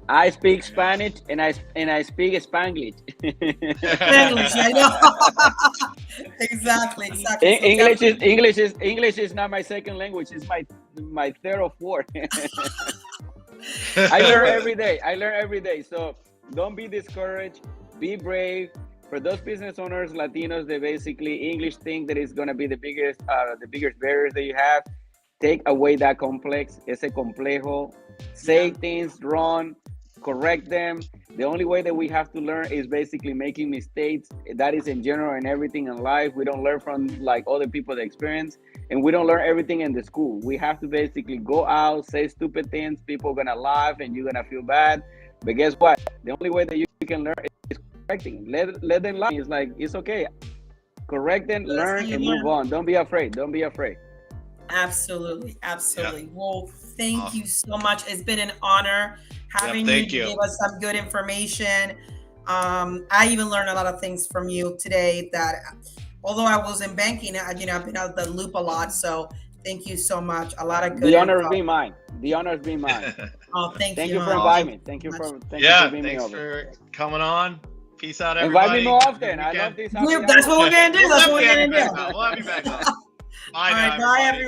I speak Very Spanish and I speak Spanglish. English, I know. Exactly. So English is not my second language. It's my third or fourth. I learn every day. So don't be discouraged. Be brave. For those business owners, Latinos, they basically English think that it's gonna be the biggest barriers that you have. Take away that complex, ese complejo. Say things wrong, correct them. The only way that we have to learn is basically making mistakes. That is in general and everything in life. We don't learn from like other people's experience, and we don't learn everything in the school. We have to basically go out, say stupid things. People are gonna laugh, and you're gonna feel bad. But guess what? The only way that you can learn is correcting. Let them laugh. It's like it's okay. Correct them, learn, and move on. Don't be afraid. Absolutely. Yeah. Well, thank you so much. It's been an honor having you. Thank you. Give us some good information. I even learned a lot of things from you today that, although I was in banking, I've been out of the loop a lot. So thank you so much. A lot of good. The honor has info. been mine. Oh, thank Thank you. you for inviting me. Thank you for being me Thanks over. for coming on. Peace out, everybody. Invite me more often. Good I weekend. love this. That's what we're gonna do. That's what we're gonna do. We'll have you back on. Bye, All right, now, bye, everybody. everyone.